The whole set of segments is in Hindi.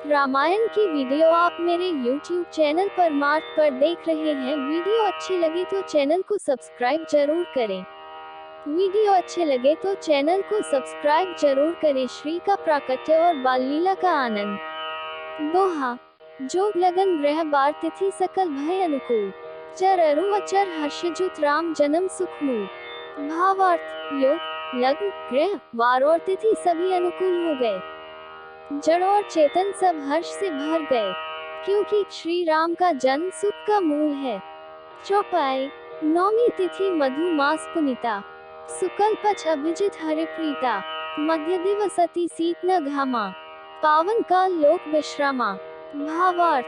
रामायण की वीडियो आप मेरे YouTube चैनल पर मार्ट पर देख रहे हैं। वीडियो अच्छी लगी तो चैनल को सब्सक्राइब जरूर करें। वीडियो अच्छे लगे तो चैनल को सब्सक्राइब जरूर करें। श्री का प्राकट्य और बाल लीला का आनंद। दोहा। जोग लगन ग्रह बार तिथि सकल भय अनुकूल। चर अरु अचर हर्षजुत राम जन्म सुख मूल। भावार्थ। योग, लग्न, ग्रह, वार और तिथि सभी अनुकूल हो गए। जड़ और चेतन सब हर्ष से भर गए, क्योंकि श्री राम का जन्म सुख का मूल है। चौपाई। नौमी तिथि मधु मास पुनीता। सुकल पक्ष अभिजित हरिप्रीता। मध्य दिवस अति सीत न घामा। पावन काल लोक विश्रामा। भावार्थ।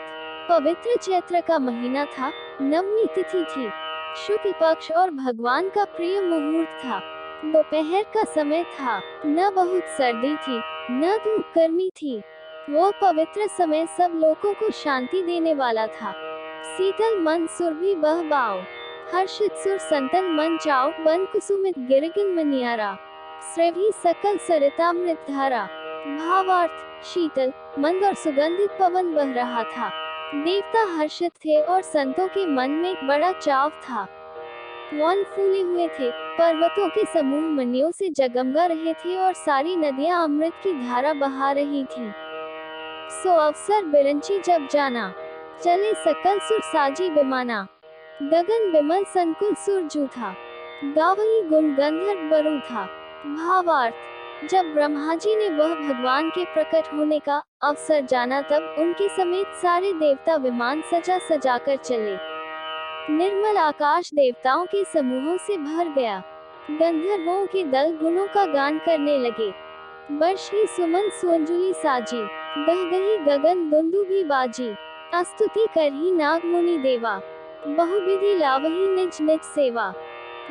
पवित्र चैत्र का महीना था, नवमी तिथि थी, शुक्ल पक्ष और भगवान का प्रिय मुहूर्त था। दोपहर का समय था, न बहुत सर्दी थी न धूप गर्मी थी। वो पवित्र समय सब लोगों को शांति देने वाला था। शीतल मन सुरभि बह बाव। हर्षित सुर संतन मन चाव। वन कुसुमित गिरगिन मनियारा। स्रवी सकल सरितामृत धारा। भावार्थ। शीतल, मंद और सुगंधित पवन बह रहा था। देवता हर्षित थे और संतों के मन में बड़ा चाव था। वन फूले हुए थे, पर्वतों के समूह मणियों से जगमगा रहे थे और सारी नदियां अमृत की धारा बहा रही थी। सो अवसर बिरंची जब जाना, चले सकल सुर साजी विमाना। गगन विमल संकुल सुरजू था, गावही गुण गंधर्व बरु था। भावार्थ। जब ब्रह्मा जी ने वह भगवान के प्रकट होने का अवसर जाना, तब उनके समेत सारे देवता विमान सजा सजाकर चले। निर्मल आकाश देवताओं के समूहों से भर गया। गंधर्वों के दल गुणों का गान करने लगे। वर्षी सुमन सुअंजुली साजी। गहगही गगन दुंदुभी बाजी। स्तुति करही नाग मुनि देवा। बहुविधि लावही निज निज सेवा।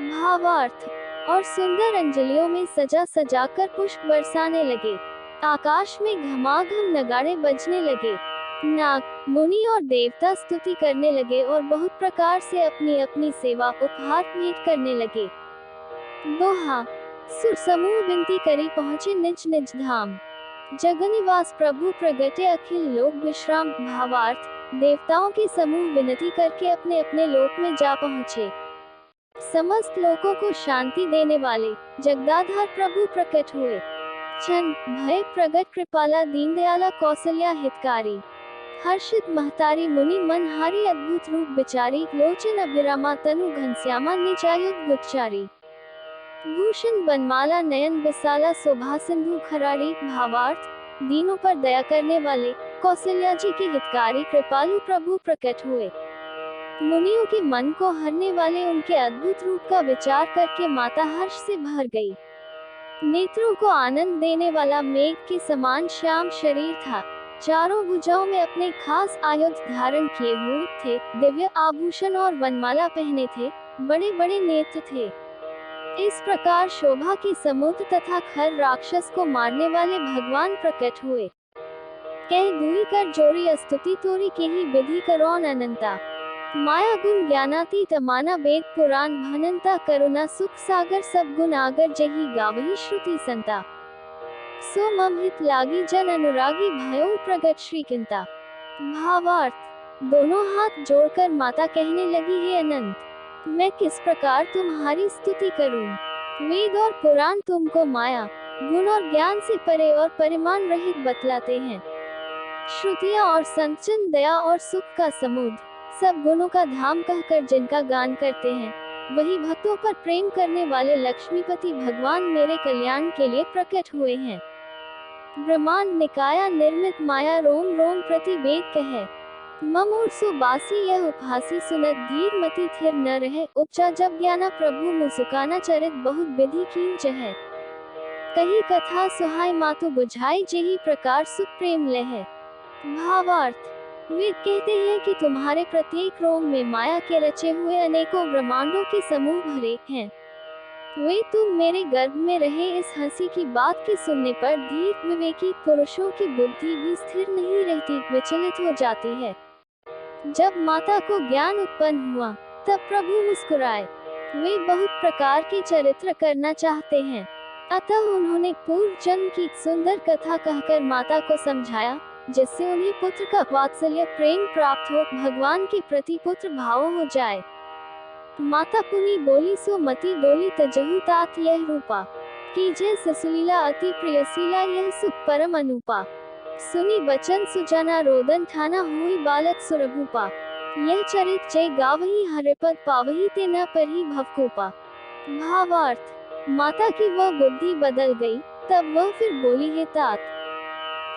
भावार्थ। और सुंदर अंजलियों में सजा सजाकर पुष्प बरसाने लगे। आकाश में घमाघम नगाड़े बजने लगे। नाग, मुनि और देवता स्तुति करने लगे और बहुत प्रकार से अपनी अपनी सेवा उपहार भेंट करने लगे। दोहा। सुर समूह विनती करी पहुँचे निज निज धाम। जगनिवास प्रभु प्रगटे अखिल लोक विश्राम। भावार्थ। देवताओं के समूह विनती करके अपने अपने लोक में जा पहुँचे। समस्त लोगों को शांति देने वाले जगदाधार प्रभु प्रकट हुए। चंद भय प्रगट कृपाला दीनदयाला कौसल्या हितकारी। हर्षित महतारी मुनि मनहारी अद्भुत रूप विचारी। लोचन अभिरामा तनु घनश्यामा निजायुध गुच्चारी। भूषण बनमाला नयन विशाला शोभा सिंधु खरारी। भावार्थ। दीनों पर दया करने वाले कौशल्या जी के हितकारी कृपालु प्रभु प्रकट हुए। मुनियों के मन को हरने वाले उनके अद्भुत रूप का विचार करके माता हर्ष से भर गई। नेत्रों को आनंद देने वाला मेघ के समान श्याम शरीर था। चारों भुजाओं में अपने खास आयुध धारण किए हुए थे। दिव्य आभूषण और वनमाला पहने थे। बड़े बड़े नेत्र थे। इस प्रकार शोभा के समुद्र तथा खर राक्षस को मारने वाले भगवान प्रकट हुए। कह दुई कर जोड़ी स्तुति तोरी के ही विधि करोन अनंता। माया गुण ज्ञानातीत अमाना वेद पुराण भनंता। करुणा सुख सागर सब गुण आगर जही गावही श्रुति संता। सो मम हित लागी जन अनुरागी भयो प्रगट श्री किंता। भावार्थ। दोनों हाथ जोड़कर माता कहने लगी, हे अनंत, मैं किस प्रकार तुम्हारी स्तुति करूं। वेद और पुराण तुमको माया गुण और ज्ञान से परे और परिमाण रहित बतलाते हैं। श्रुतियां और संचन दया और सुख का समुद्र, सब गुणों का धाम कहकर जिनका गान करते हैं, वही भक्तों पर प्रेम करने वाले लक्ष्मीपति भगवान मेरे कल्याण के लिए प्रकट हुए हैं। ब्रह्मांड निकाया निर्मित माया रोम रोम प्रति वेद कहे। ममूर्सु बासी यह उपहासी सुनत धीर मति थिर न रहे। उपजा जब ज्ञाना प्रभु मुसुकाना चरित बहुत विधि कीन चहे। कही कथा सुहाय मातु बुझाई जेही प्रकार सुख प्रेम लहे। भावार्थ। वेद कहते हैं कि तुम्हारे प्रत्येक रोम में माया के रचे हुए अनेकों ब्रह्मांडों के समूह भरे हैं। वे तुम मेरे गर्भ में रहे। इस हंसी की बात के सुनने पर धीर विवेकी पुरुषों की बुद्धि भी स्थिर नहीं रहती, विचलित हो जाती है। जब माता को ज्ञान उत्पन्न हुआ, तब प्रभु मुस्कुराए। वे बहुत प्रकार के चरित्र करना चाहते हैं, अतः उन्होंने पूर्व जन्म की सुंदर कथा कहकर माता को समझाया जिससे उन्हें पुत्र का वात्सल्य प्रेम प्राप्त हो, भगवान के प्रति पुत्र भाव हो जाए। माता पुनि बोली सो मति डोली तजहु तात यह रूपा, कीजय ससुलीला अति प्रियसीला यह सुख परम अनुपा। सुनी बचन सुजाना रोदन ठाना हुई बालक सुरभूपा, यह चरित जय गावही हरिपद पावही ते न परही भवकूपा। भावार्थ, माता की वह बुद्धि बदल गई, तब वह फिर बोली हे तात,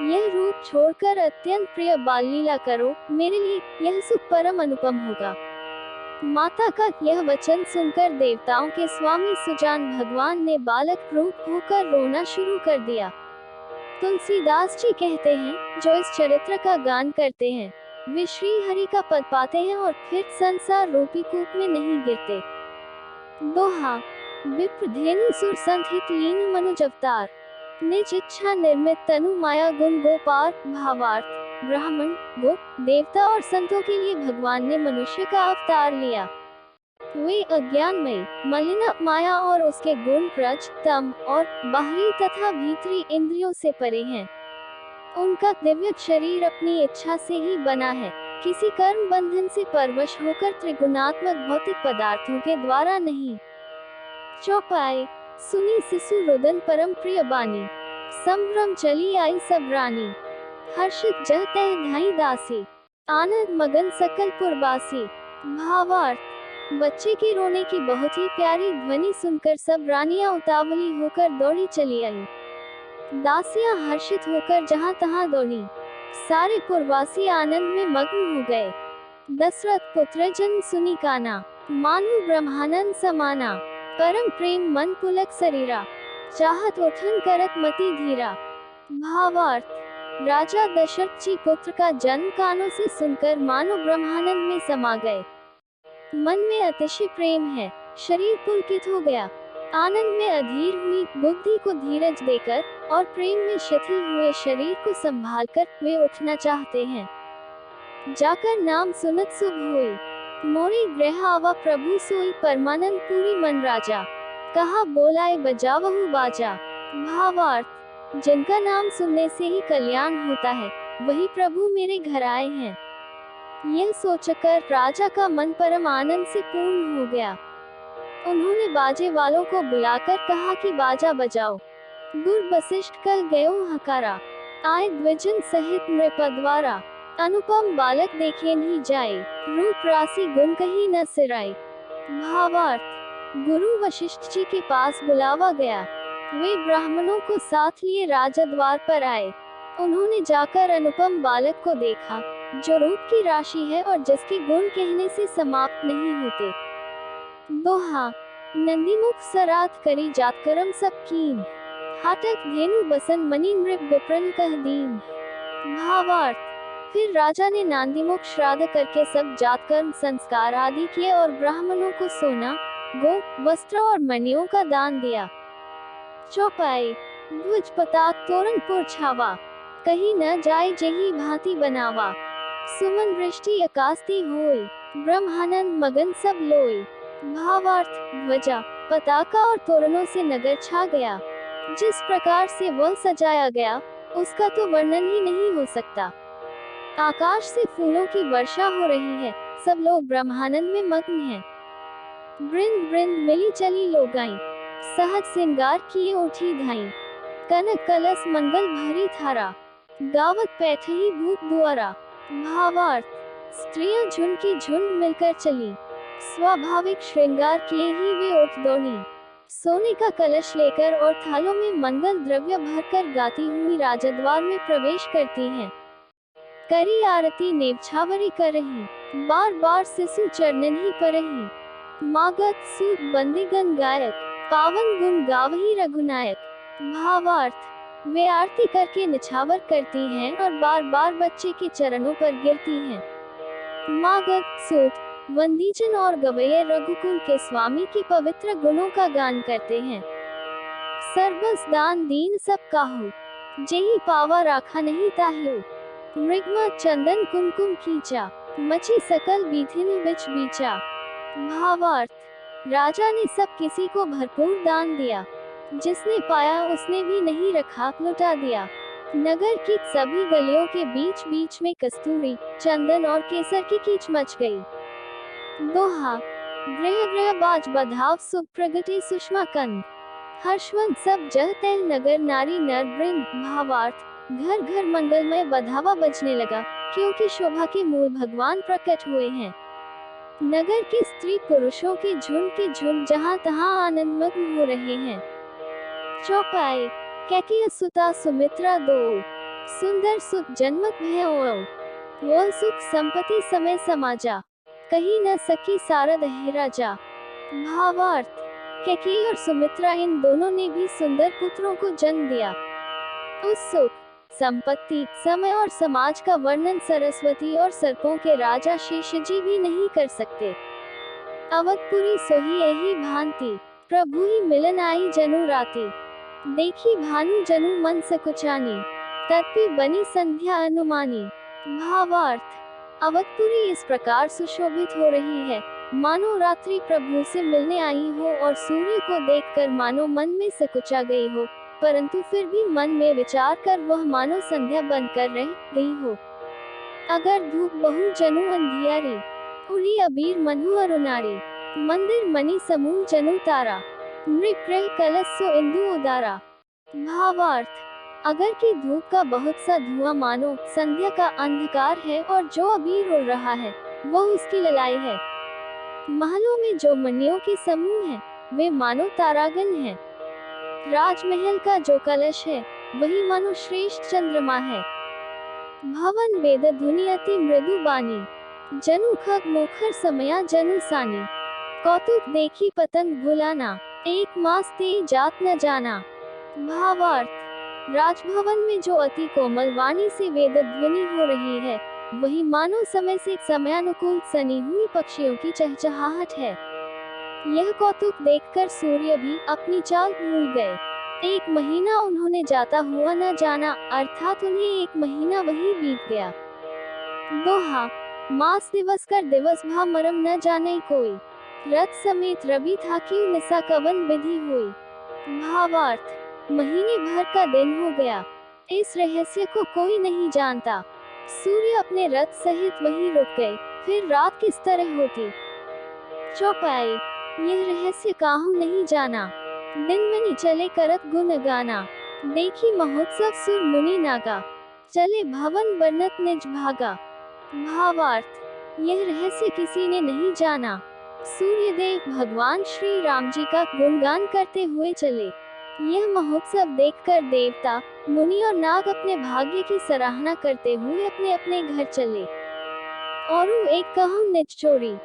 यह रूप छोड़कर अत्यंत प्रिय बाल लीला करो, मेरे लिए यह सुख परम अनुपम होगा। माता का यह वचन सुनकर देवताओं के स्वामी सुजान भगवान ने बालक रूप होकर रोना शुरू कर दिया। तुलसीदास जी कहते हैं, जो इस चरित्र का गान करते हैं वे श्री हरि का पद पाते हैं और फिर संसार रूपी कूप में नहीं गिरते। दोहा, विप्र धेनु सुर संत हित लीन मनुज अवतार, निज इच्छा निर्मित तनु माया गुण गोपार। भावार्थ, ब्राह्मण, गोप, देवता और संतों के लिए भगवान ने मनुष्य का अवतार लिया। वे अज्ञानमय, मलिन माया और उसके गुण प्रज, तम और बाहरी तथा भीतरी इंद्रियों से परे हैं। उनका दिव्य शरीर अपनी इच्छा से ही बना है, किसी कर्म बंधन से परवश होकर त्रिगुणात्मक भौतिक पदार्थों के द्वारा नहीं। चौपाई, सुनी शिशु रुदन परम प्रिय बानी, संभ्रम चली आई सब रानी, हर्षित जह तह धाई दासी, आनंद मगन सकल पुरबासी। भावार्थ, बच्चे के रोने की बहुत ही प्यारी ध्वनि सुनकर सब रानियां उतावली होकर दौड़ी चली आई। दासियां हर्षित होकर जहां तहां दौड़ी। सारे पुरवासी आनंद में मग्न हो गए। दशरथ पुत्र जन सुनी काना, मानो ब्रह्मानंद समाना, परम प्रेम मन पुलक शरीरा, चाहत उठन करत मति धीरा। भावार्थ, राजा दशरथ जी पुत्र का जन्म कानों से सुनकर मानो ब्रह्मानंद में समा गए। मन में अतिशय प्रेम है, शरीर पुलकित हो गया। आनंद में अधीर हुई बुद्धि को धीरज देकर और प्रेम में शिथिल हुए शरीर को संभालकर वे उठना चाहते हैं। जाकर नाम सुनत शुभ हुई, मोरे गृह आवा प्रभु सोई, परमानंद पूरी मन राजा, कहा बोलाए बजावहु बाजा। भावार्थ, जिनका नाम सुनने से ही कल्याण होता है, वही प्रभु मेरे घर आए हैं। यह सोचकर राजा का मन परम आनंद से पूर्ण हो गया। उन्होंने बाजे वालों को बुलाकर कहा कि बाजा बजाओ। गुर वशिष्ठ कल गयो हकारा, आए द्विजन सहित नृपद्वारा, अनुपम बालक देखे नहीं जाए, रूप राशि गुण कही न सिराए। भावार्थ, गुरु वशिष्ठ जी के पास बुलावा गया। वे ब्राह्मणों को साथ लिए राजद्वार पर आए। उन्होंने जाकर अनुपम बालक को देखा, जो रूप की राशि है और जिसके गुण कहने से समाप्त नहीं होते। दोहा, नंदीमुख सरात करी जातकरम सब कीन, हाटक धेनु बसन मणि नृप विप्रन कह दीन। भावार्थ, फिर राजा ने नांदीमुख श्राद्ध करके सब जातकर्म संस्कार आदि किए और ब्राह्मणों को सोना, गो, वस्त्र और मणियों का दान दिया। चौपाई, ध्वज पताक तोरण पुर छावा, कहीं न जाए जेही भांति बनावा, सुमन वृष्टि अकास्ती होई, ब्रह्मानंद मगन सब लोई। भावार्थ, ध्वजा, पताका और तोरणों से नगर छा गया। जिस प्रकार से वह सजाया गया, उसका तो वर्णन ही नहीं हो सकता। आकाश से फूलों की वर्षा हो रही है, सब लोग ब्रह्मानंद में मग्न हैं। वृंद वृंद मिली चली लोगाई, सहज श्रृंगार किए उठी धाई, कनक कलश मंगल भरी थारा, गावत पैठही भूप दुआरा। भावार्थ, स्त्रियां झुंड की झुंड मिलकर चली, स्वाभाविक श्रृंगार किए ही वे उठ दौड़ी। सोने का कलश लेकर और थालों में मंगल द्रव्य भरकर गाती हुई राजद्वार में प्रवेश करती हैं। करी आरती नेवछावरी कर रही, बार बार शिशु चरणन ही परही, मागत सूत बंदीगण गायक, पावन गुण गावही रघुनायक। भावार्थ, वे आरती करके निछावर करती हैं और बार बार बच्चे के चरणों पर गिरती हैं। मागध, सूत, वंदीजन और गवैये रघुकुल के स्वामी की पवित्र गुणों का गान करते हैं। सर्वस दान दीन सब काहू, जेहि पावा राखा नहीं ताहू, मृगमा चंदन कुमकुम खींचा, मची सकल बीथिन बिच बीचा। भावार्थ, राजा ने सब किसी को भरपूर दान दिया, जिसने पाया उसने भी नहीं रखा, लुटा दिया। नगर की सभी गलियों के बीच बीच में कस्तूरी, चंदन और केसर की कीच मच गई। दोहा। गृह गृह बाज बधाव सुख प्रगति सुषमा कंद। हर्षवंत सब जह तह नगर नारी नर वृंद। भावार्थ। घर घर मंगलमय बधावा बजने लगा, क्योंकि शोभा के मूल भगवान प्रकट हुए हैं। नगर के स्त्री पुरुषों के झुंड जहां तहां आनंदमग्न हो रहे हैं। चौपाई। कैकेयी सुता सुमित्रा दो, सुंदर सुत जन्मत भयो। वह सुख संपत्ति समय समाजा, कही न सकी सारद है राजा। भावार्थ। कैकेयी और सुमित्रा इन दोनों ने भी सुंदर पुत्रों को जन्म दिया। उस सुख, संपत्ति, समय और समाज का वर्णन सरस्वती और सर्पों के राजा शेषजी भी नहीं कर सकते। अवधपुरी सोही यही भांति, प्रभु ही मिलन आई जनु राती। देखी भानु जनु मन सकुचानी, तत्पि बनी संध्या अनुमानी। भावार्थ। अवधपुरी इस प्रकार सुशोभित हो रही है, मानो रात्रि प्रभु से मिलने आई हो और सूर्य को देखकर मानो मन में सकुचा गई हो, परंतु फिर भी मन में विचार कर वह मानो संध्या बन कर रह गई हो। अगर धूप बहु जनु अंधियारी, उड़ी अबीर मनु अरुणारी। मंदिर मणि समूह जनु तारा, मृग रह कलश सो इंदु उदारा। भावार्थ। अगर की धूप का बहुत सा धुआं मानो संध्या का अंधकार है और जो अबीर उड़ रहा है वह उसकी ललाई है। महलों में जो मणियों के समूह हैं, वे मानो तारागण हैं। राजमहल का जो कलश है वही मानो श्रेष्ठ चंद्रमा है। भवन वेद धुनि अति मृदु बानी, जनु खग मुखर समया जनु सानी। कौतुक देखी पतंग भुलाना, एक मास ते जात न जाना। भावार्थ। राजभवन में जो अति कोमल वाणी से वेद ध्वनि हो रही है, वही मानो समय से समयानुकूल सनी हुई पक्षियों की चहचहाहट है। यह कौतुक देखकर सूर्य भी अपनी चाल भूल गए। एक महीना उन्होंने जाता हुआ न जाना, अर्थात उन्हें एक महीना वही बीत गया। दोहा। मास दिवस कर दिवस भा मरम न जाने कोई, रथ समेत रवि था क्यों निसा कवन विधि हुई। भावार्थ। महीने भर का दिन हो गया, इस रहस्य को कोई नहीं जानता। सूर्य अपने रथ सहित वहीं रुक गए, फिर रात किस तरह होती। चौपाई। यह रहस्य काहू नहीं जाना, दिन में चले करत गुण गाना। देखी महोत्सव सुर मुनि नागा, चले भवन बरनत निज भागा। भावार्थ। यह रहस्य किसी ने नहीं जाना। सूर्यदेव भगवान श्री राम जी का गुणगान करते हुए चले। यह महोत्सव देखकर देवता, मुनि और नाग अपने भाग्य की सराहना करते हुए अपने अपने घर चले। और एक कहूँ निज चोरी,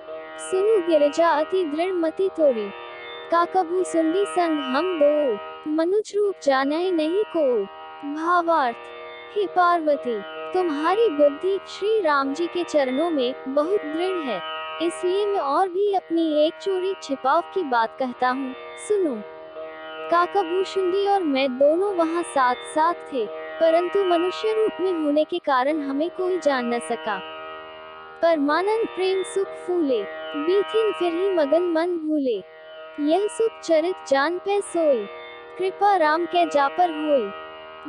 सुनु गिरिजा अति दृढ़ मति तोरी। का कभू सुंडी संग हम दो, मनुज रूप जाने नहीं को। भावार्थ। हे पार्वती, तुम्हारी बुद्धि श्री राम जी के चरणों में बहुत दृढ़ है, इसलिए मैं और भी अपनी एक चोरी छिपाव की बात कहता हूँ, सुनो। काका भूषुंडी और मैं दोनों वहाँ साथ साथ थे, परंतु मनुष्य रूप में होने के कारण हमें कोई जान न सका। परमानंद प्रेम सुख फूले, बीथिन फिर ही मगन मन भूले। यह सुख चरित जान पे सोई, कृपा राम के जापर होई।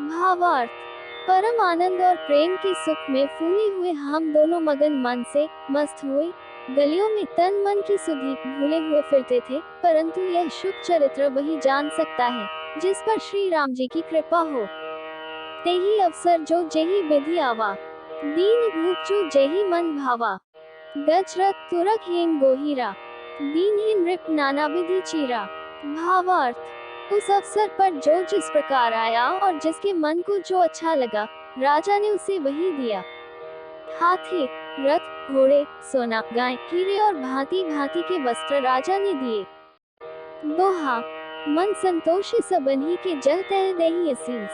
भावार्थ। परम आनंद और प्रेम के सुख में फूले हुए हम दोनों मगन मन से मस्त हुए, गलियों में तन मन की सुधि भूले हुए फिरते थे, परंतु यह शुभ चरित्र वही जान सकता है जिस पर श्री राम जी की कृपा हो। तेही अवसर जो जेही विधि आवा, दीन भूप जो जेही मन भावा। गज रथ तुरक हेम गोहीरा, दीनहीन नृप नाना विधि चीरा। भावार्थ। उस अवसर पर जो जिस प्रकार आया और जिसके मन को जो अच्छा लगा, राजा ने उसे वही दिया। हाथी, रथ, घोड़े, सोना, गाय, हीरे और भांति भांति के वस्त्र राजा ने दिए। दोहा। मन संतोषी सबन्ही के जह तह देही असीस,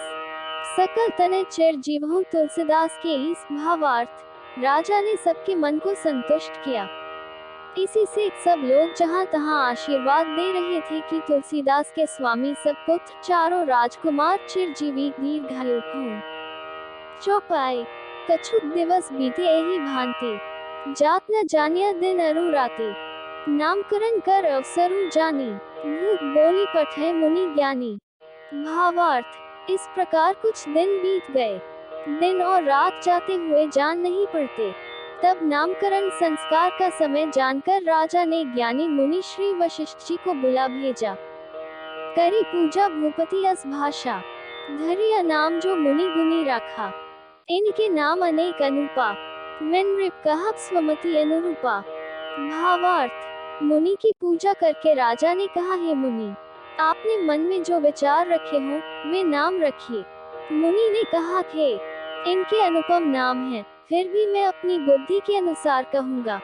सकल तने चिर जीवहु तुलसीदास के ईस। भावार्थ। राजा ने सबके मन को संतुष्ट किया। इसी से सब लोग जहां तहां आशीर्वाद दे रहे थे कि तुलसीदास के स्वामी सब पुत्र चारों राजकुमार चिरजीवी दीर्घायु हों। चौपाई। कछुक दिवस बीते यही भांति, जात न जानिया दिन अरु राती। नामकरण कर अवसरु जानी, भूख बोली पठे मुनि ज्ञानी। भावार्थ। इस प्रकार कुछ दिन बीत गए। दिन और रात जाते हुए जान नहीं पड़ते। तब नामकरण संस्कार का समय जानकर राजा ने ज्ञानी मुनि श्री वशिष्ठ जी को बुला भेजा। करी पूजा भूपति अस भाषा, धरिया नाम जो मुनि गुनी रखा। इनके नाम अनेक अनुपा, विनृप कहत स्वमति अनुरूपा। भावार्थ, मुनि की पूजा करके राजा ने कहा, हे मुनि, आपने मन में जो विचार रखे हो वे नाम रखिए। मुनि ने कहा, हे, इनके अनुपम नाम हैं, फिर भी मैं अपनी बुद्धि के अनुसार कहूँगा।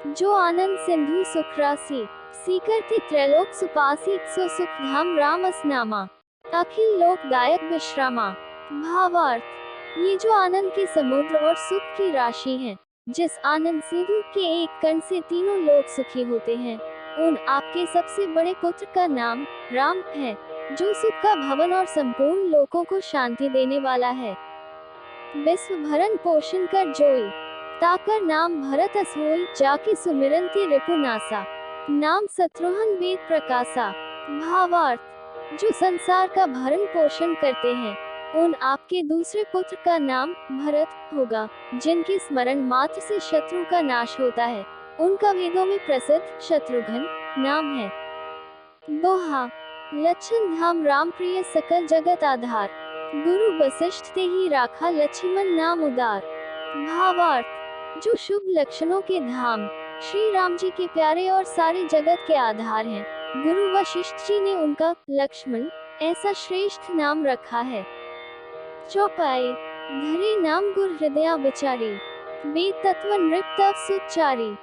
जो आनंद सिंधु सुख राशि, सीकरति त्रैलोक सुपासी, सो सुख धाम राम अस नामा, अखिल लोकदायक विश्रामा। भावार्थ, ये जो आनंद के समुद्र और सुख की राशि है, जिस आनंद सिंधु के एक कण से तीनों लोग सुखी होते हैं, उन आपके सबसे बड़े पुत्र का नाम राम है, जो सुख का भवन और संपूर्ण लोकों को शांति देने वाला है। विश्व भरण पोषण कर जोई, ताकर नाम भरत अस होई, जाके सुमिरंति रिपुनासा, नाम शत्रुघ्न वेद प्रकाशा। भावार्थ, जो संसार का भरण पोषण करते हैं, उन आपके दूसरे पुत्र का नाम भरत होगा, जिनके स्मरण मात्र से शत्रु का नाश होता है। उनका वेदों में प्रसिद्ध शत्रुघ्न नाम है। दोहा, लक्षण धाम राम प्रिय सकल जगत आधार, गुरु वशिष्ठ ते ही राखा लक्ष्मण नाम उदार। भावार्थ, जो शुभ लक्षणों के धाम श्री राम जी के प्यारे और सारे जगत के आधार हैं, गुरु वशिष्ठ जी ने उनका लक्ष्मण ऐसा श्रेष्ठ नाम रखा है। चौपाई, धरे नाम गुर हृदया विचारी, वेद तत्व नृप तव सुचारी।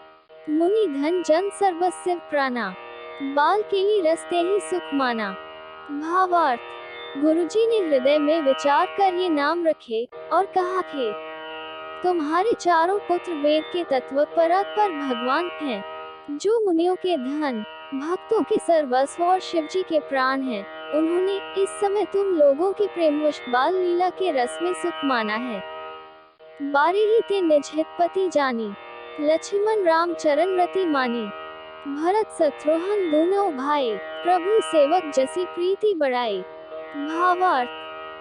मुनि धन जन सर्वस्व प्राणा, बाल केली रस्ते ही सुख माना। भावार्थ, गुरुजी ने हृदय में विचार कर ये नाम रखे और कहा थे, तुम्हारे चारों पुत्र वेद के तत्व परात्पर भगवान हैं, जो मुनियों के धन, भक्तों के सर्वस्व और शिव जी के प्राण हैं। उन्होंने इस समय तुम लोगों की प्रेमवश बाल लीला के रस में सुख माना है। बारे ही ते निज हित पति जानी, लक्ष्मण राम चरण रति मानी। भरत शत्रुघ्न दोनों भाई, प्रभु सेवक जसी प्रीति बढ़ाई। भावार्थ,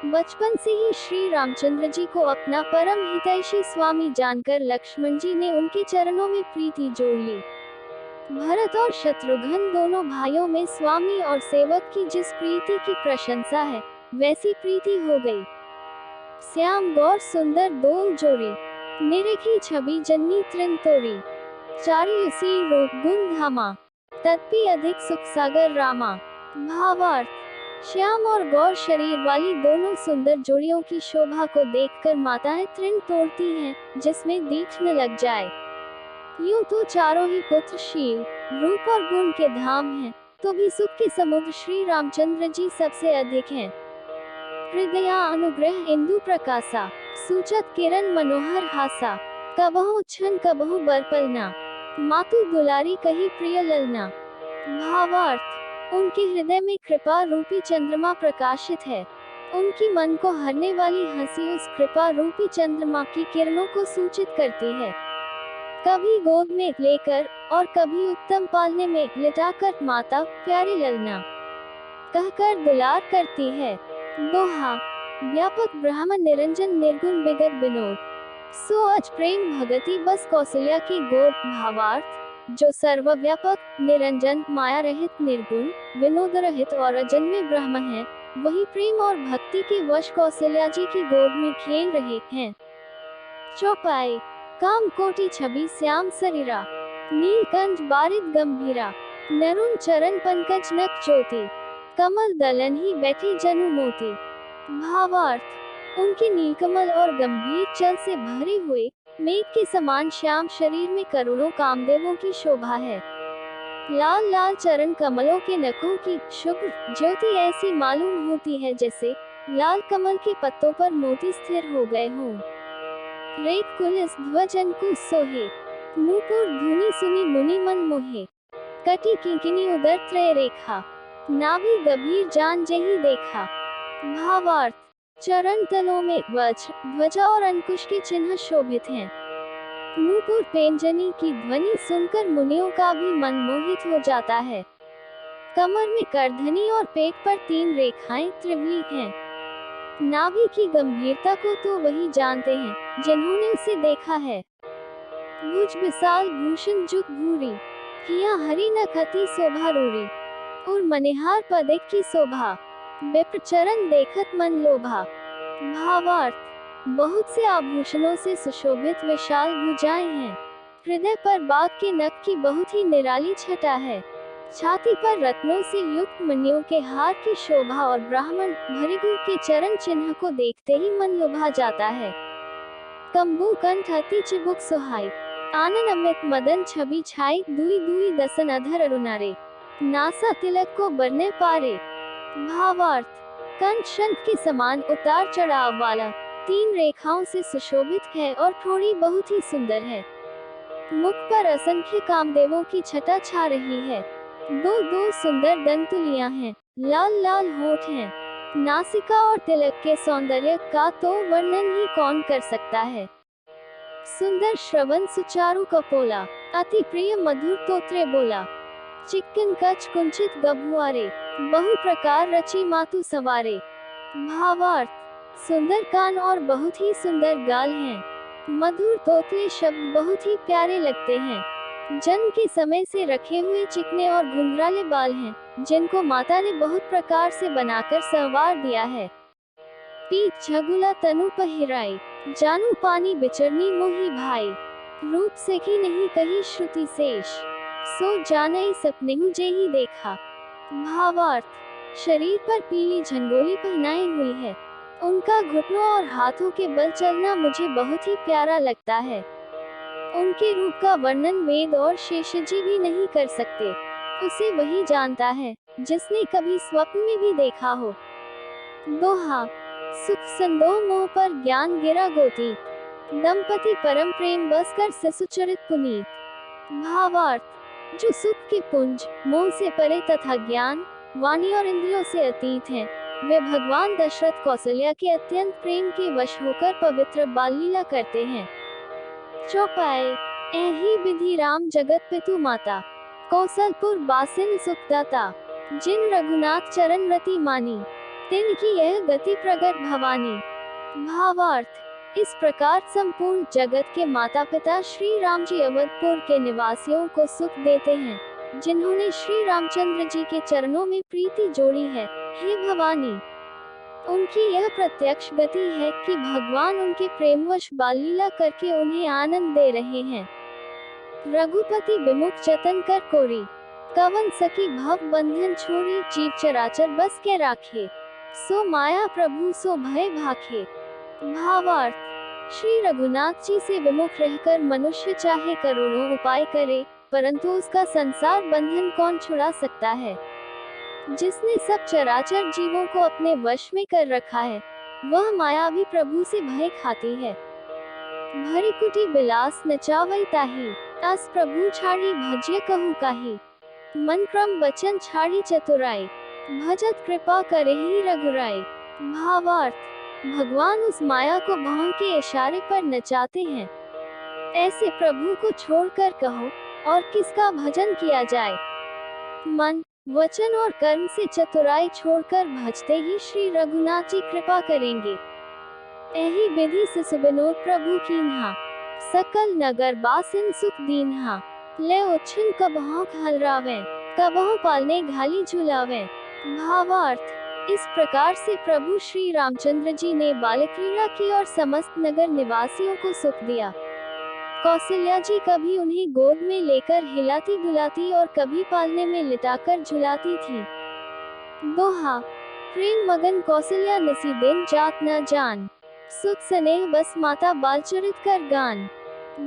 बचपन से ही श्री रामचंद्र जी को अपना परम हितैषी स्वामी जानकर लक्ष्मण जी ने उनके चरणों में प्रीति जोड़ ली। भरत और शत्रुघ्न दोनों भाइयों में स्वामी और सेवक की जिस प्रीति की प्रशंसा है, वैसी प्रीति हो गई। श्याम गौर सुंदर दोल जोड़ी, निरेखी छवि जन्नी तृण तोड़ी। चारी उसी रूप गुण धामा, तत्पि अधिक सुख सागर रामा। भावार्थ, श्याम और गौर शरीर वाली दोनों सुंदर जोड़ियों की शोभा को देखकर माताएं तृण तोड़ती हैं, जिसमें दीठ न लग जाए। यूं तो चारों ही पुत्र शील, रूप और गुण के धाम हैं, तो भी सुख के समुद्र श्री रामचंद्र जी सबसे अधिक हैं। हृदया अनुग्रह इंदु प्रकाशा, सूचत किरण मनोहर हासा। कबहु छन कबहु बरपलना, मातु दुलारी कही प्रिय ललना। भावार्थ, उनके हृदय में कृपा रूपी चंद्रमा प्रकाशित है। उनकी मन को हरने वाली हंसी उस कृपा रूपी चंद्रमा की किरणों को सूचित करती है। कभी गोद में लेकर और कभी उत्तम पालने में लिटाकर माता प्यारी ललना कहकर दुलार करती है। दोहा, व्यापक ब्रह्म निरंजन निर्गुण विगत विनोद, सो अज प्रेम भगति बस कौशल्या की गोद। भावार्थ, जो सर्वव्यापक, निरंजन, माया रहित, निर्गुण, विनोद रहित और अजन्मे ब्रह्म है, वही प्रेम और भक्ति के वश कौशल्या जी की गोद में खेल रहे हैं। चौपाई, काम कोटि छवि श्याम शरीरा, नीलकंठ बारिद गंभीरा। नरुण चरण पंकज नक ज्योति, कमल दलन ही बैठे जनु मोती। भावार्थ, उनके नीलकमल और गंभीर चल से भरे हुए मेघ के समान श्याम शरीर में करोड़ों कामदेवों की शोभा है। लाल लाल चरण कमलों के नखों की शुभ्र ज्योति ऐसी मालूम होती है जैसे लाल कमल के पत्तों पर मोती स्थिर हो गए हों। रेख कुलिस ध्वज अंकुश सोहे, नूपुर धुनी सुनी मुनि मन मोहे। कटी किंकिनी उदर त्रय रेखा, नाभि गंभीर जान जही देखा। भावार्थ, चरण तलों में वज्र, ध्वजा और अंकुश के चिन्ह शोभित हैं। नूपुर पेंजनी की ध्वनि सुनकर मुनियों का भी मन मोहित हो जाता है। कमर में करधनी और पेट पर 3 रेखाएं त्रिवली हैं। नाभि की गंभीरता को तो वही जानते हैं जिन्होंने उसे देखा है। भुज विशाल भूषण जुग भूरी, किया हरि न खती शोभा रूरी। और मनिहार पदिक की शोभा, विप्र चरण देखत मन लोभा। भावार्थ, बहुत से आभूषणों से सुशोभित विशाल भुजाएं हैं। हृदय पर बाघ के नख की बहुत ही निराली छटा है। छाती पर रत्नों से युक्त मणियों के हार की शोभा और ब्राह्मण भृगु के चरण चिन्ह को देखते ही मन लुभा जाता है। कंबु कंठ अति चिबुक सुहाई, आनन अमित मदन छवि छाई। दुई दुई दसन अधर अरुणारे, नासा तिलक को बरने पारे। भावार्थ, कंठ शंख के समान उतार चढ़ाव वाला, 3 रेखाओं से सुशोभित है और थोड़ी बहुत ही सुंदर है। मुख पर असंख्य कामदेवों की छटा छा रही है। दो दो सुंदर दंतुलियां हैं, लाल लाल होठ हैं। नासिका और तिलक के सौंदर्य का तो वर्णन ही कौन कर सकता है। सुंदर श्रवण सुचारु कपोला, अति प्रिय मधुर तोत्रे बोला। चिक्कन कच कुंचित गभुआरे, बहु प्रकार रची मातु सवारे। भावार्थ, सुंदर कान और बहुत ही सुंदर गाल हैं। मधुर तोतले शब्द बहुत ही प्यारे लगते हैं। जन्म के समय से रखे हुए चिकने और घुंघराले बाल हैं, जिनको माता ने बहुत प्रकार से बनाकर संवार दिया है। पीठ झगुला तनु पहिराई, जानू पानी बिचरनी मोही भाई। रूप से की नहीं कही श्रुति शेष, सो जानई सपनेहु जेहि देखा। भावार्थ, शरीर पर पीली झंगोली पहनाई हुई है। उनका घुटनों और हाथों के बल चलना मुझे बहुत ही प्यारा लगता है। उनके रूप का वर्णन वेद और शेषजी भी नहीं कर सकते। उसे वही जानता है जिसने कभी स्वप्न में भी देखा हो। दोहा, सुख संदोह मोह पर ज्ञान गिरा गोती, दंपति परम प्रेम बस कर ससुचरित पुनीत। भावार्थ, जो सुख के पुंज मोह से परे तथा ज्ञान वाणी और इंद्रियों से अतीत हैं, वे भगवान दशरथ कौशल्या के अत्यंत प्रेम के वश होकर पवित्र बाल लीला करते हैं। चौपाई, ऐही विधि राम जगत पितु माता, कौशलपुर बासिन सुखदाता। जिन रघुनाथ चरण रति मानी, तिनकी यह गति प्रगट भवानी। भावार्थ, इस प्रकार संपूर्ण जगत के माता पिता श्री राम जी अवधपुर के निवासियों को सुख देते हैं, जिन्होंने श्री रामचंद्र जी के चरणों में प्रीति जोड़ी है। हे भवानी, उनकी यह प्रत्यक्ष गति है कि भगवान उनके प्रेमवश बाल लीला करके उन्हें आनंद दे रहे हैं। रघुपति विमुख जतन कर कोरी, कवन सकी भव बंधन छोरी। जीव चराचर बस के राखे, सो माया प्रभु सो भय भाखे। भावार्थ, श्री रघुनाथ जी से विमुख रहकर मनुष्य चाहे करोड़ों उपाय करे, परंतु उसका संसार बंधन कौन छुड़ा सकता है। जिसने सब चराचर जीवों को अपने वश में कर रखा है, वह माया भी प्रभु से भय खाती है। भरी कुटी बिलास नचावई ताही, अस प्रभु छाड़ी भज्य कहु काही। मन क्रम वचन छाड़ी चतुराई, भजत कृपा करे ही रघुराई। भावार्थ, भगवान उस माया को भौं के इशारे पर नचाते हैं। ऐसे प्रभु को छोड़कर कहो और किसका भजन किया जाए। मन, वचन और कर्म से चतुराई छोड़कर भजते ही श्री रघुनाथ जी कृपा करेंगे। एही विधि से सुबिनोद प्रभु कीन्हा, सकल नगर बासिन सुख दीन्हा। ले उच्छिन कबहों हलरावे, कबहों पालने घाली झुलावे। भावार्थ, इस प्रकार से प्रभु श्री रामचंद्र जी ने बाल क्रीड़ा की और समस्त नगर निवासियों को सुख दिया। कौशल्या जी कभी उन्हें गोद में लेकर हिलाती डुलाती और कभी पालने में लिटाकर झुलाती थी। दोहा, प्रेम मगन कौशल्या निसी दिन जात न जान, सुख स्नेह बस माता बालचरित कर गान।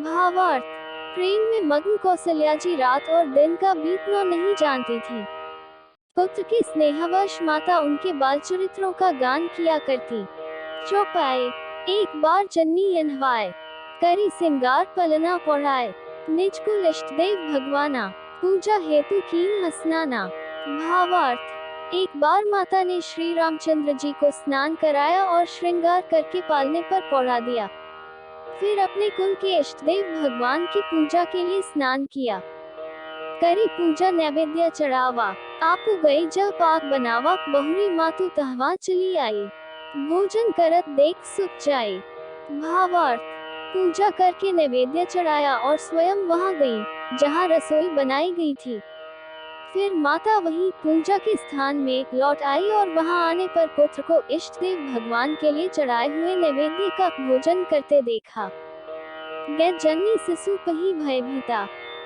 भावार्थ, प्रेम में मग्न कौशल्या जी रात और दिन का बीतना नहीं जानती थी। पुत्र के स्नेहवश माता उनके बाल चरित्रों का गान किया करती। चौपाई, एक बार जन्नी यन्हवाए, करी सिंगार पलना पढ़ाए। निज कुल इष्ट देव भगवाना, पूजा हेतु कीन हसनाना। भावार्थ, एक बार माता ने श्री रामचंद्र जी को स्नान कराया और श्रृंगार करके पालने पर पौड़ा दिया। फिर अपने कुल के इष्ट देव भगवान की पूजा के लिए स्नान किया। करी पूजा नैवेद्य चढ़ावा, आपु गई जह पाक बनावा। बहुरी मातु तहवा चली आई, भोजन करत देख सुख जाए। भावार्थ, पूजा करके नैवेद्य चढ़ाया और स्वयं वहां गई जहां रसोई बनाई गई थी। फिर माता वही पूजा के स्थान में लौट आई और वहां आने पर पुत्र को इष्ट देव भगवान के लिए चढ़ाए हुए नैवेद्य का भोजन करते देखा। गै जननी शिशु कही भयभीता,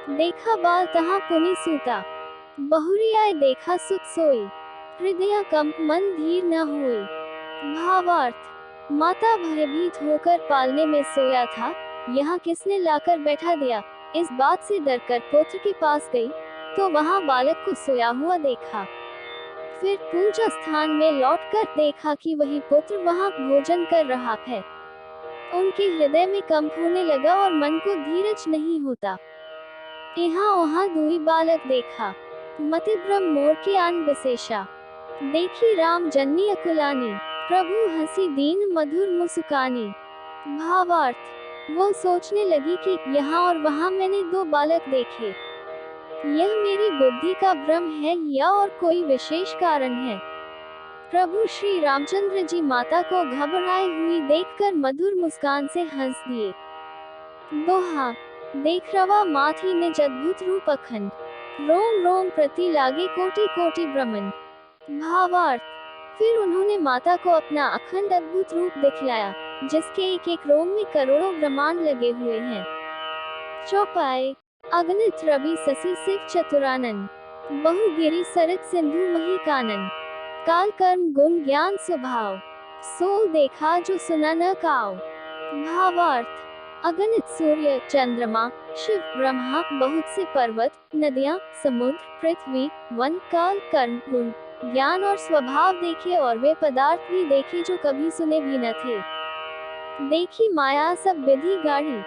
देखा बाल तहाँ पुनि सूता। बहुरी आए देखा सुत सोई, हृदय कंप मन धीर न होई। भावार्थ, माता भयभीत होकर पालने में सोया था, यहाँ किसने लाकर बैठा दिया, इस बात से डरकर पुत्र के पास गई तो वहाँ बालक को सोया हुआ देखा। फिर पूजा स्थान में लौटकर देखा कि वही पुत्र वहाँ भोजन कर रहा है। उनके हृदय में कंप होने लगा और मन को धीरज नहीं होता। यहाँ वहाँ दुई बालक देखा, मति भ्रम मोर की आन विशेषा। देखी राम जननी अकुलानी, प्रभु हंसी दीन मधुर मुस्कानी। भावार्थ, वो सोचने लगी कि यहाँ और वहाँ मैंने दो बालक देखे, यह मेरी बुद्धि का भ्रम है या और कोई विशेष कारण है। प्रभु श्री रामचंद्र जी माता को घबराई हुई देखकर मधुर मुस्कान से हंस दिए। दोहा, देख रवा माथी निज अद्भुत रूप अखंड, रोम रोम प्रति लागे कोटि कोटि ब्रह्मंड। भावार्थ, फिर उन्होंने माता को अपना अखंड अद्भुत रूप दिखलाया, जिसके एक एक रोम में करोड़ों ब्रह्मांड लगे हुए हैं। चौपाई, अगणित रवि शशि शिव चतुरानन, बहुगिरि सरित सिंधु मही कानन। काल कर्म गुण ज्ञान स्वभाव, सो देखा जो सुना न काव। भावार्थ, अगणित सूर्य चंद्रमा शिव ब्रह्मा, बहुत से पर्वत नदियां समुद्र पृथ्वी वन, काल कर्म गुण ज्ञान और स्वभाव देखे और वे पदार्थ भी देखे जो कभी सुने भी न थे। देखी माया सब विधि गाढ़ी,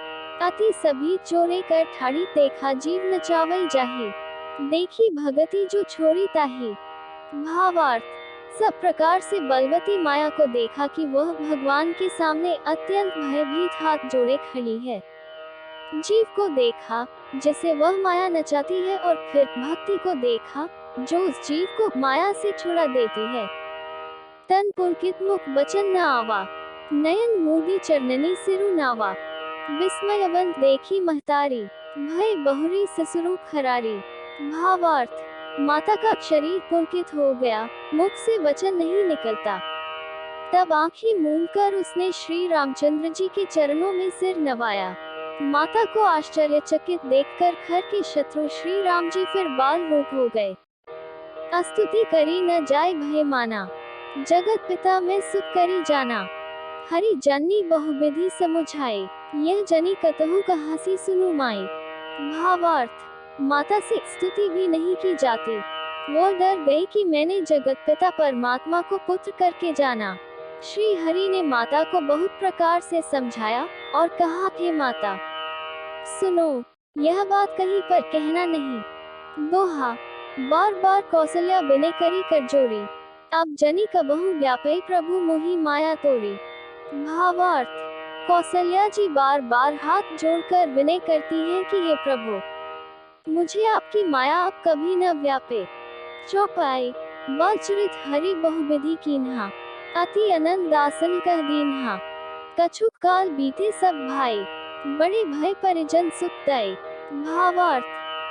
अति सभी चोरे कर ठाड़ी। देखा जीव नचावई जाही, देखी भगति जो छोड़ी ताही। भावार्थ, सब प्रकार से बलवती माया को देखा कि वह भगवान के सामने अत्यंत भयभीत हाथ जोड़े खड़ी है। जीव को देखा जिसे वह माया नचाती है और फिर भक्ति को देखा जो उस जीव को माया से छुड़ा देती है। तन पुलकित मुख बचन न आवा, नयन मूडी चरणनी सिरु नावा। विस्मयवंत देखी महतारी, भय बहुरी ससुरु खरारी। भावार्थ, माता का शरीर पुलकित हो गया, मुख से वचन नहीं निकलता। तब आंखें मूंद कर उसने श्री रामचंद्र जी के चरणों में सिर नवाया। माता को आश्चर्यचकित देखकर खर के शत्रु श्री राम जी फिर बाल रूप हो गए। स्तुति करी न जाय भय माना, जगत पिता में सुख करी जाना। हरि जननी बहुविधि समुझाए, यह जनी कतहु कहासी सुनु माई। भावार्थ, माता से स्तुति भी नहीं की जाती। वो डर गई कि मैंने जगत पिता परमात्मा को पुत्र करके जाना। श्री हरि ने माता को बहुत प्रकार से समझाया और कहा, हे माता सुनो, यह बात कहीं पर कहना नहीं। दोहा, बार बार कौशल्या बिने करी कर जोड़ी, अब जनी कबहु व्यापै प्रभु मोहि माया तोड़ी। भावार्थ, कौशल्या जी बार बार हाथ जोड़कर विनय करती हैं कि हे प्रभु, मुझे आपकी माया अब कभी न व्यापे। चौपाई, बलचरित हरि बहुविधि कीन्हा, अति अनंत दासन कह दीन्हा। कछुक काल बीते सब भाई, बड़े भय परिजन सुख दई। भावार्थ,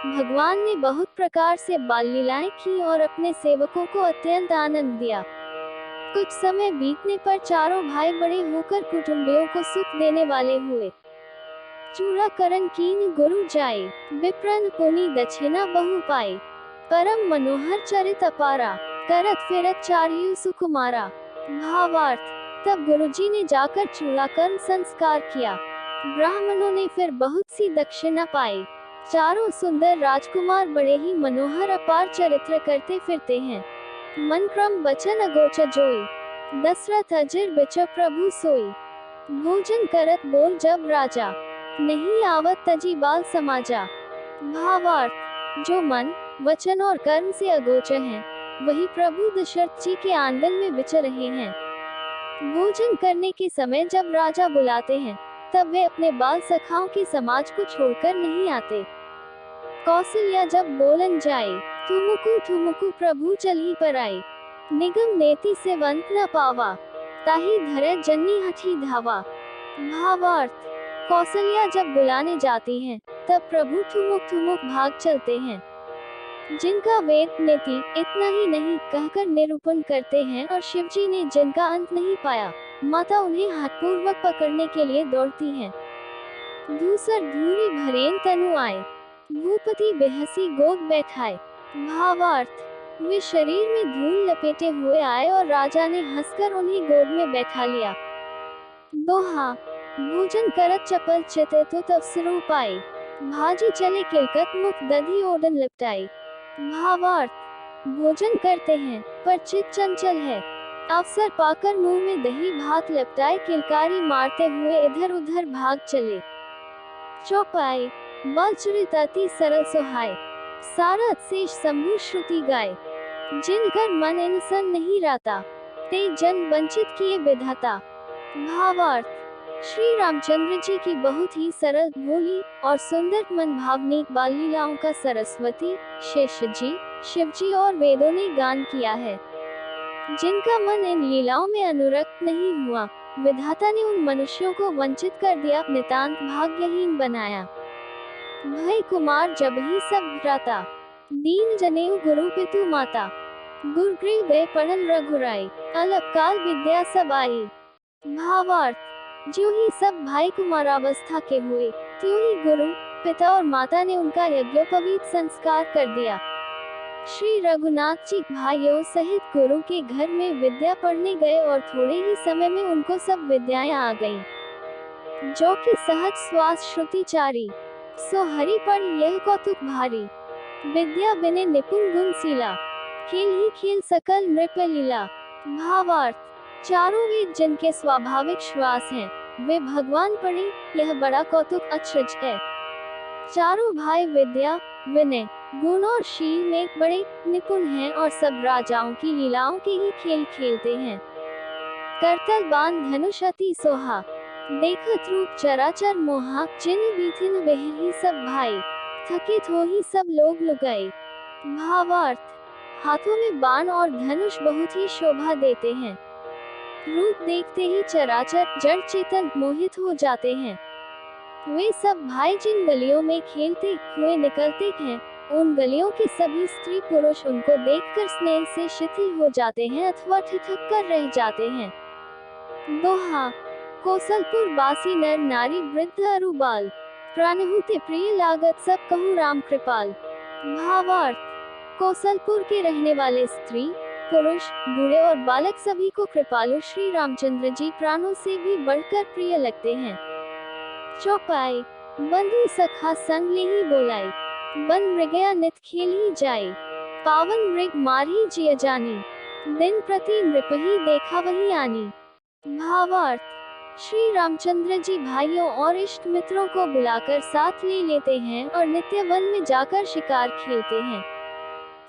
भगवान ने बहुत प्रकार से बाल लीलाएं की और अपने सेवकों को अत्यंत आनंद दिया। कुछ समय बीतने पर चारों भाई बड़े होकर कुटुंबियों को सुख देने वाले हुए। चूड़ाकरण कीन गुरु जाए, विप्रन पुनि दक्षिणा बहु पाए। परम मनोहर चरित अपारा, करत फिरत चारियु सुकुमारा। भावार्थ, तब गुरुजी ने जाकर चूड़ाकरण संस्कार किया। ब्राह्मणों ने फिर बहुत सी दक्षिणा पाई। चारों सुंदर राजकुमार बड़े ही मनोहर अपार चरित्र करते फिरते हैं। मन क्रम वचन अगोचर जोई, दशरथ अजिर बिचर प्रभु सोई। भोजन करत बोल जब राजा, नहीं आवत तजी बाल समाजा। भावार्थ, जो मन वचन और कर्म से अगोचर हैं, वही प्रभु दशरथ जी के आंगन में विचर रहे हैं। भोजन करने के समय जब राजा बुलाते हैं, तब वे अपने बाल सखाओं के समाज को छोड़कर नहीं आते। कौशल्या जब बोलन जाए, ठुमुकु ठुमुकु प्रभु चली पर आए। निगम नेति से वंत न पावा, ताहि धरे जन्नी हठी धावा। भावार्थ, कौशल्या जब बुलाने जाती हैं, तब प्रभु ठुमुक ठुमुक भाग चलते हैं। जिनका वेद नीति इतना ही नहीं कहकर निरूपण करते हैं और शिवजी ने जिनका अंत नहीं पाया, माता उन्हें हाथपूर्वक पकड़ने के लिए दौड़ती हैं। धूसर धूरी भरेन तनु आए, भूपति बेहसी गोद बैठाए। भावार्थ, वे शरीर में धूल लपेटे हुए आए और राजा ने हंसकर उन्हें गोद में बैठा लिया। दोहा, भोजन करत चपल चिते तो तब स्वरूप आए, भाजी चले किलकत मुख दधी ओडन लिपटाई। भावार्थ, भोजन करते हैं पर चित चंचल है, अवसर पाकर मुंह में दही भात लपटाए किलकारी मारते हुए इधर उधर भाग चले। चौपाई, बलचरित अति सरल सुहाए, सारथ शेष शंभु श्रुति गाए। जिनकर मन इंसन नहीं राता, ते जन वंचित किए विधाता। भावार्थ, श्री रामचंद्र जी की बहुत ही सरल, भोली और सुंदर मन भावनी बाल लीलाओं का सरस्वती, शेष जी, शिव जी और वेदों ने गान किया है। जिनका मन इन लीलाओं में अनुरक्त नहीं हुआ, विधाता ने उन मनुष्यों को वंचित कर दिया, नितांत भाग्यहीन बनाया। भय कुमार जब ही सब भ्राता, दीन जनेऊ गुरु पितु माता। गुरुगृह गए पढ़न रघुराई, अलपकाल विद्या सब आई। भावार्थ, जो ही सब भाई कुमारावस्था के हुए, त्यों ही गुरु पिता और माता ने उनका यज्ञोपवीत संस्कार कर दिया। श्री रघुनाथ जी भाइयों सहित गुरु के घर में विद्या पढ़ने गए और थोड़े ही समय में उनको सब विद्याएं आ गईं। जो कि सहज श्वास श्रुति चारी, सो हरि पर यह कौतुक भारी। विद्या बिने निपुण गुण सीला, खेल ही खेल सकल नृप लीला। भावार्थ, चारों वेद जिनके स्वाभाविक श्वास हैं, वे भगवान पढ़े, यह बड़ा कौतुक अचरज है। चारों भाई विद्या, विनय, गुण और शील में बड़े निपुण हैं और सब राजाओं की लीलाओं के ही खेल खेलते हैं। करतल बाण धनुष अति सोहा, देखत रूप चराचर मोहा। जिन बीथिन बहर ही सब भाई, थकित हो ही सब लोग लुगाई। भावार्थ, हाथों में बाण और धनुष बहुत ही शोभा देते हैं। रूप देखते ही चराचर जड़ चेतन मोहित हो जाते हैं। वे सब भाई जिन गलियों में खेलते हुए निकलते हैं, उन गलियों के सभी स्त्री पुरुष उनको देखकर स्नेह से शिथिल हो जाते हैं अथवा ठिठक कर रह जाते हैं। दोहा, कौशलपुर बासी नर नारी वृद्ध अरु बाल, प्राणहुते प्रिय लागत सब कहूँ राम कृपाल। भावार्थ, कौशलपुर के रहने वाले स्त्री पुरुष बूढ़े और बालक सभी को कृपालु श्री रामचंद्र जी प्राणों से भी बढ़कर प्रिय लगते हैं। चौपाई, बंधु सखा संग ले ही बोलाई, बन मृगया नित खेल ही जाए। पावन मृग मार ही जिय जानी, दिन प्रति नृप ही देखा वही आनी। भावार्थ, श्री रामचंद्र जी भाइयों और इष्ट मित्रों को बुलाकर साथ ले लेते हैं और नित्य वन में जाकर शिकार खेलते हैं।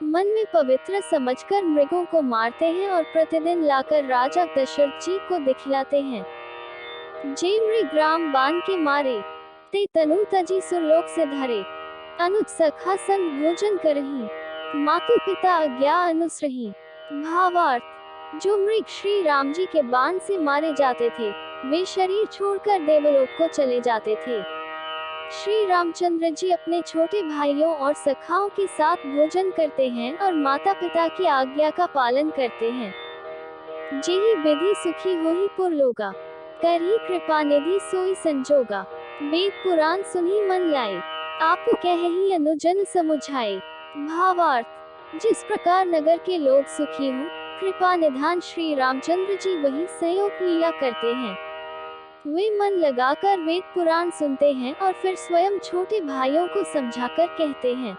मन में पवित्र समझकर मृगों को मारते हैं और प्रतिदिन लाकर राजा दशरथ जी को दिखलाते हैं। जे मृग राम बाण के मारे, ते तनु तजी सुरलोक से धरे। अनुज सखा संग भोजन करही, मातु पिता आज्ञा अनुसरही। भावार्थ, जो मृग श्री राम जी के बाण से मारे जाते थे, वे शरीर छोड़कर देवलोक को चले जाते थे। श्री रामचंद्र जी अपने छोटे भाइयों और सखाओं के साथ भोजन करते हैं और माता पिता की आज्ञा का पालन करते हैं। जेहि विधि सुखी होहि पुरलोगा, करही कृपा निधि सोई संजोगा। वेद पुराण सुनी मन लाए, आपको कहेहि अनुजन समुझाए। भावार्थ, जिस प्रकार नगर के लोग सुखी हों, कृपा निधान श्री रामचंद्र जी वही सहयोग लीला करते हैं। वे मन लगाकर वेद पुराण सुनते हैं और फिर स्वयं छोटे भाइयों को समझाकर कहते हैं।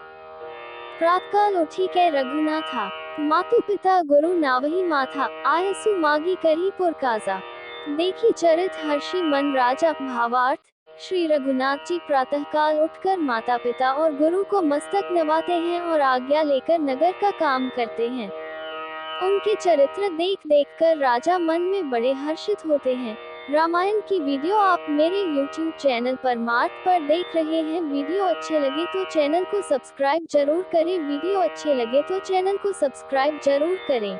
प्रातकाल उठी कै रघुनाथा, मातु पिता गुरु नावही माथा। आयसु मागी करही पुरकाजा, देखी चरित हर्षि मन राजा। भावार्थ, श्री रघुनाथ जी प्रातःकाल उठकर माता पिता और गुरु को मस्तक नवाते हैं और आज्ञा लेकर नगर का काम करते हैं। उनके चरित्र देख देखकर राजा मन में बड़े हर्षित होते हैं। रामायण की वीडियो आप मेरे YouTube चैनल परमार्थ पर देख रहे हैं। वीडियो अच्छे लगे तो चैनल को सब्सक्राइब जरूर करें। वीडियो अच्छे लगे तो चैनल को सब्सक्राइब जरूर करें।